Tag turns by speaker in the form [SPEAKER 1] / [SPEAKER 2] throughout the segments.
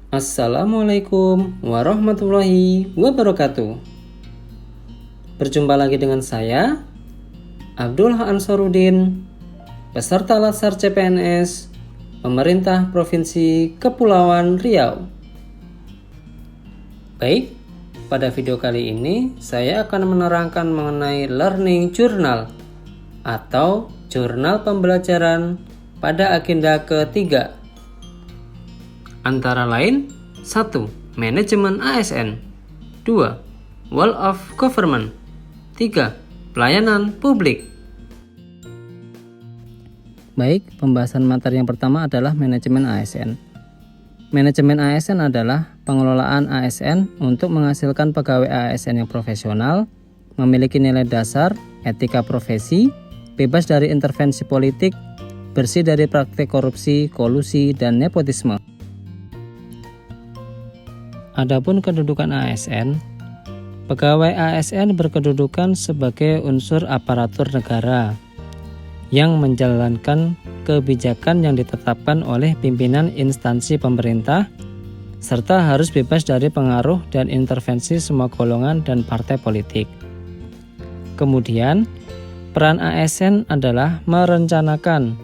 [SPEAKER 1] Assalamualaikum warahmatullahi wabarakatuh. Berjumpa lagi dengan saya, Abdullah Ansarudin, peserta Latsar CPNS, Pemerintah Provinsi Kepulauan Riau. Baik, pada video kali ini saya akan menerangkan mengenai Learning Journal atau jurnal pembelajaran pada agenda ketiga. Antara lain 1. Manajemen ASN 2. Wall of Government 3. Pelayanan publik. Baik, pembahasan materi yang pertama adalah manajemen ASN. Manajemen ASN adalah pengelolaan ASN untuk menghasilkan pegawai ASN yang profesional, memiliki nilai dasar, etika profesi, bebas dari intervensi politik, bersih dari praktik korupsi, kolusi, dan nepotisme. Adapun kedudukan ASN, pegawai ASN berkedudukan sebagai unsur aparatur negara yang menjalankan kebijakan yang ditetapkan oleh pimpinan instansi pemerintah serta harus bebas dari pengaruh dan intervensi semua golongan dan partai politik. Kemudian, peran ASN adalah merencanakan,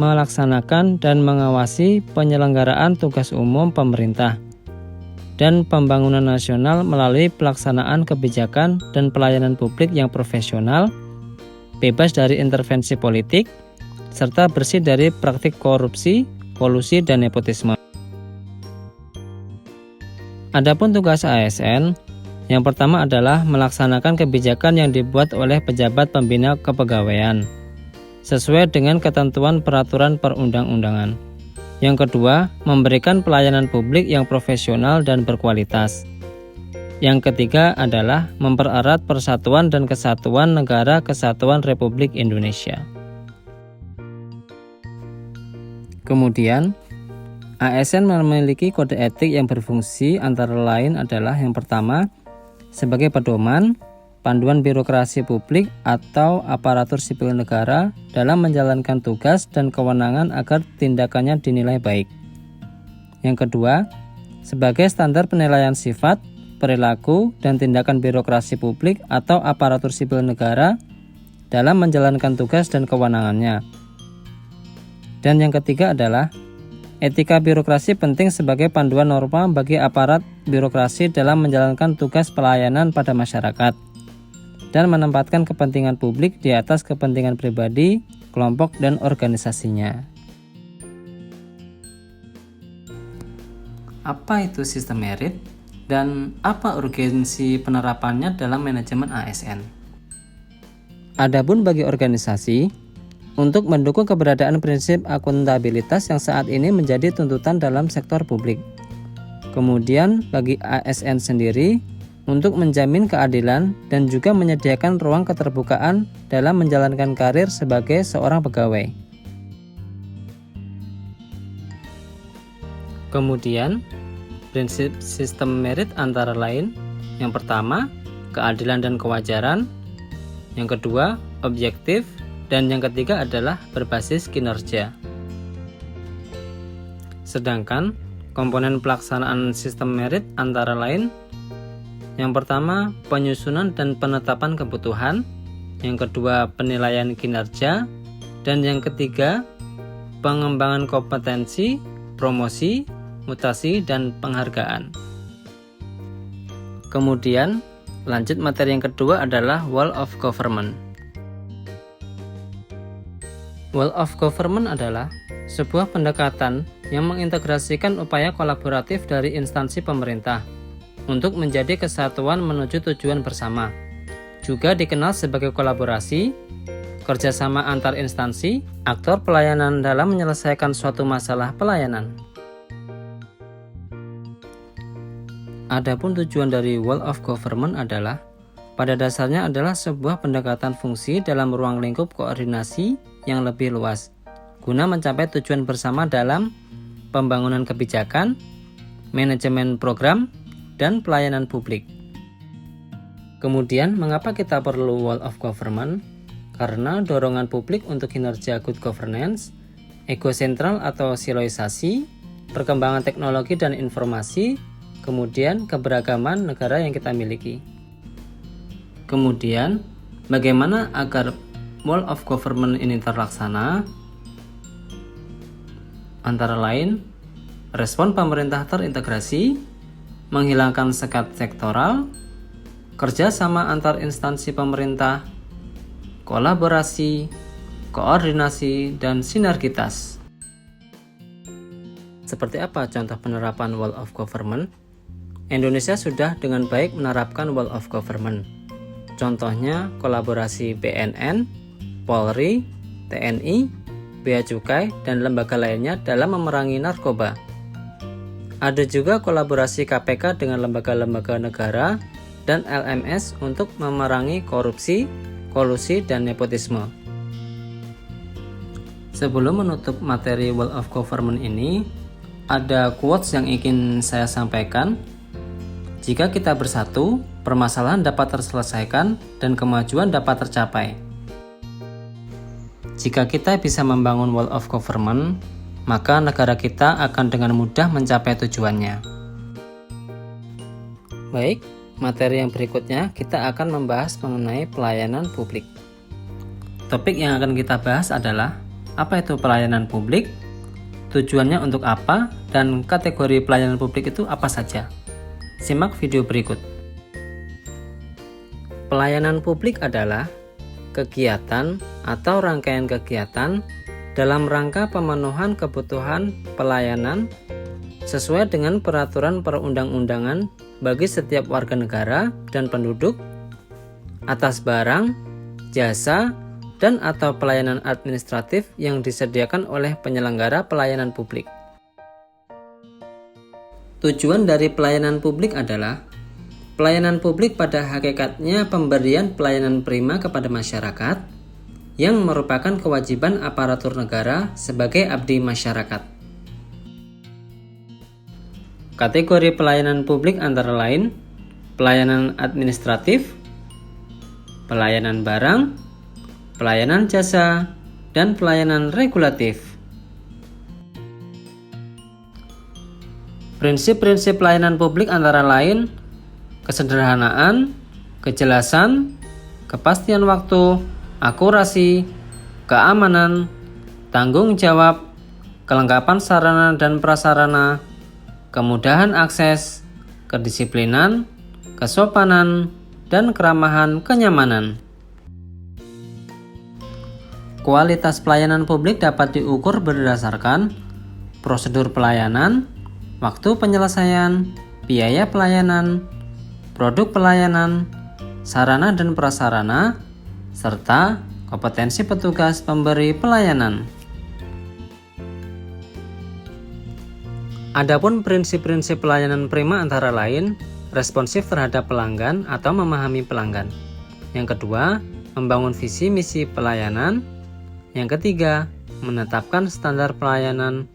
[SPEAKER 1] melaksanakan, dan mengawasi penyelenggaraan tugas umum pemerintah dan pembangunan nasional melalui pelaksanaan kebijakan dan pelayanan publik yang profesional, bebas dari intervensi politik, serta bersih dari praktik korupsi, kolusi, dan nepotisme. Adapun tugas ASN, yang pertama adalah melaksanakan kebijakan yang dibuat oleh pejabat pembina kepegawaian, sesuai dengan ketentuan peraturan perundang-undangan. Yang kedua, memberikan pelayanan publik yang profesional dan berkualitas. Yang ketiga adalah mempererat persatuan dan kesatuan Negara Kesatuan Republik Indonesia. Kemudian, ASN memiliki kode etik yang berfungsi antara lain adalah yang pertama, sebagai pedoman, panduan birokrasi publik atau aparatur sipil negara dalam menjalankan tugas dan kewenangan agar tindakannya dinilai baik. Yang kedua, sebagai standar penilaian sifat, perilaku, dan tindakan birokrasi publik atau aparatur sipil negara dalam menjalankan tugas dan kewenangannya. Dan yang ketiga adalah etika birokrasi penting sebagai panduan norma bagi aparat birokrasi dalam menjalankan tugas pelayanan pada masyarakat dan menempatkan kepentingan publik di atas kepentingan pribadi, kelompok, dan organisasinya. Apa itu sistem merit dan apa urgensi penerapannya dalam manajemen ASN? Adapun bagi organisasi, untuk mendukung keberadaan prinsip akuntabilitas yang saat ini menjadi tuntutan dalam sektor publik. Kemudian bagi ASN sendiri, untuk menjamin keadilan dan juga menyediakan ruang keterbukaan dalam menjalankan karir sebagai seorang pegawai. Kemudian, prinsip sistem merit antara lain, yang pertama, keadilan dan kewajaran, yang kedua, objektif, dan yang ketiga adalah berbasis kinerja. Sedangkan, komponen pelaksanaan sistem merit antara lain, yang pertama, penyusunan dan penetapan kebutuhan. Yang kedua, penilaian kinerja. Dan yang ketiga, pengembangan kompetensi, promosi, mutasi, dan penghargaan. Kemudian, lanjut materi yang kedua adalah Wall of Government. Wall of Government adalah sebuah pendekatan yang mengintegrasikan upaya kolaboratif dari instansi pemerintah untuk menjadi kesatuan menuju tujuan bersama. Juga dikenal sebagai kolaborasi, kerjasama antar instansi, aktor pelayanan dalam menyelesaikan suatu masalah pelayanan. Adapun tujuan dari Wall of Government adalah, pada dasarnya adalah sebuah pendekatan fungsi dalam ruang lingkup koordinasi yang lebih luas, guna mencapai tujuan bersama dalam pembangunan kebijakan, manajemen program, dan pelayanan publik. Kemudian, mengapa kita perlu Wall of Government? Karena dorongan publik untuk kinerja good governance, egosentral atau siloisasi, perkembangan teknologi dan informasi, kemudian keberagaman negara yang kita miliki. Kemudian, bagaimana agar World of Government ini terlaksana? Antara lain, respon pemerintah terintegrasi, menghilangkan sekat sektoral, kerjasama antar instansi pemerintah, kolaborasi, koordinasi, dan sinergitas. Seperti apa contoh penerapan World of Government? Indonesia sudah dengan baik menerapkan World of Government. Contohnya kolaborasi BNN, Polri, TNI, Bea Cukai, dan lembaga lainnya dalam memerangi narkoba. Ada juga kolaborasi KPK dengan lembaga-lembaga negara dan LMS untuk memerangi korupsi, kolusi, dan nepotisme. Sebelum menutup materi World of Government ini, ada quotes yang ingin saya sampaikan. Jika kita bersatu, permasalahan dapat terselesaikan dan kemajuan dapat tercapai. Jika kita bisa membangun World of Government, maka negara kita akan dengan mudah mencapai tujuannya. Baik, materi yang berikutnya kita akan membahas mengenai pelayanan publik. Topik yang akan kita bahas adalah apa itu pelayanan publik, tujuannya untuk apa, dan kategori pelayanan publik itu apa saja. Simak video berikut. Pelayanan publik adalah kegiatan atau rangkaian kegiatan dalam rangka pemenuhan kebutuhan pelayanan sesuai dengan peraturan perundang-undangan bagi setiap warga negara dan penduduk atas barang, jasa, dan atau pelayanan administratif yang disediakan oleh penyelenggara pelayanan publik. Tujuan dari pelayanan publik adalah pelayanan publik pada hakikatnya pemberian pelayanan prima kepada masyarakat yang merupakan kewajiban aparatur negara sebagai abdi masyarakat. Kategori pelayanan publik antara lain pelayanan administratif, pelayanan barang, pelayanan jasa, dan pelayanan regulatif. Prinsip-prinsip pelayanan publik antara lain kesederhanaan, kejelasan, kepastian waktu, akurasi, keamanan, tanggung jawab, kelengkapan sarana dan prasarana, kemudahan akses, kedisiplinan, kesopanan, dan keramahan kenyamanan. Kualitas pelayanan publik dapat diukur berdasarkan prosedur pelayanan, waktu penyelesaian, biaya pelayanan, produk pelayanan, sarana dan prasarana, serta kompetensi petugas pemberi pelayanan. Adapun prinsip-prinsip pelayanan prima antara lain responsif terhadap pelanggan atau memahami pelanggan. Yang kedua, membangun visi misi pelayanan. Yang ketiga, menetapkan standar pelayanan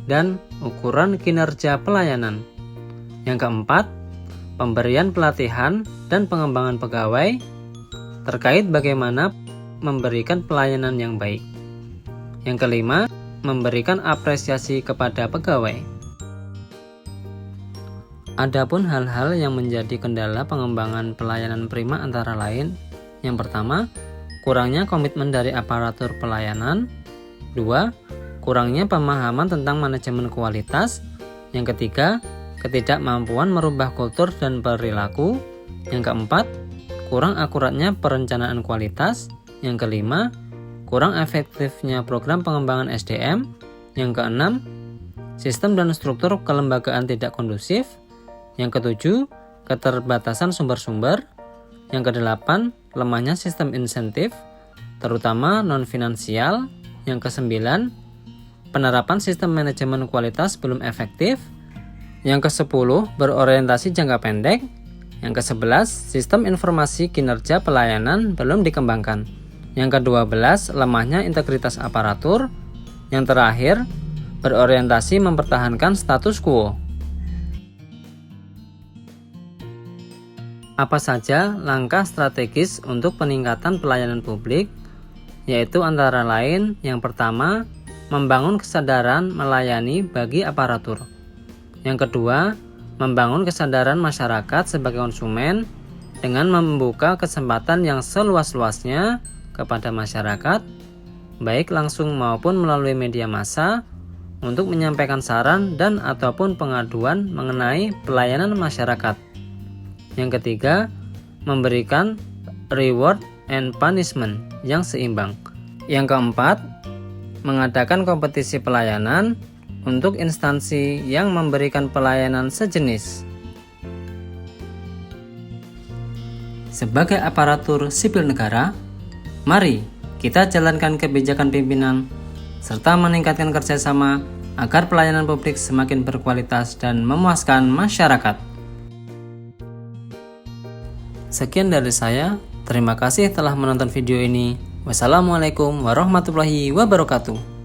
[SPEAKER 1] dan ukuran kinerja pelayanan. Yang keempat, pemberian pelatihan dan pengembangan pegawai terkait bagaimana memberikan pelayanan yang baik. Yang kelima, memberikan apresiasi kepada pegawai. Adapun hal-hal yang menjadi kendala pengembangan pelayanan prima antara lain, yang pertama, kurangnya komitmen dari aparatur pelayanan. 2. Kurangnya pemahaman tentang manajemen kualitas. Yang ketiga, ketidakmampuan merubah kultur dan perilaku. Yang keempat, kurang akuratnya perencanaan kualitas. Yang kelima, kurang efektifnya program pengembangan SDM. Yang keenam, sistem dan struktur kelembagaan tidak kondusif. Yang ketujuh, keterbatasan sumber-sumber. Yang kedelapan, lemahnya sistem insentif, terutama non-finansial. Yang kesembilan, penerapan sistem manajemen kualitas belum efektif. Yang ke-10, berorientasi jangka pendek. Yang ke-11, sistem informasi kinerja pelayanan belum dikembangkan. Yang ke-12, lemahnya integritas aparatur. Yang terakhir, berorientasi mempertahankan status quo. Apa saja langkah strategis untuk peningkatan pelayanan publik? Yaitu antara lain, yang pertama, membangun kesadaran melayani bagi aparatur. Yang kedua, membangun kesadaran masyarakat sebagai konsumen dengan membuka kesempatan yang seluas-luasnya kepada masyarakat, baik langsung maupun melalui media massa, untuk menyampaikan saran dan ataupun pengaduan mengenai pelayanan masyarakat. Yang ketiga, memberikan reward and punishment yang seimbang. Yang keempat, mengadakan kompetisi pelayanan untuk instansi yang memberikan pelayanan sejenis. Sebagai aparatur sipil negara, mari kita jalankan kebijakan pimpinan serta meningkatkan kerjasama agar pelayanan publik semakin berkualitas dan memuaskan masyarakat. Sekian dari saya, terima kasih telah menonton video ini. Wassalamualaikum warahmatullahi wabarakatuh.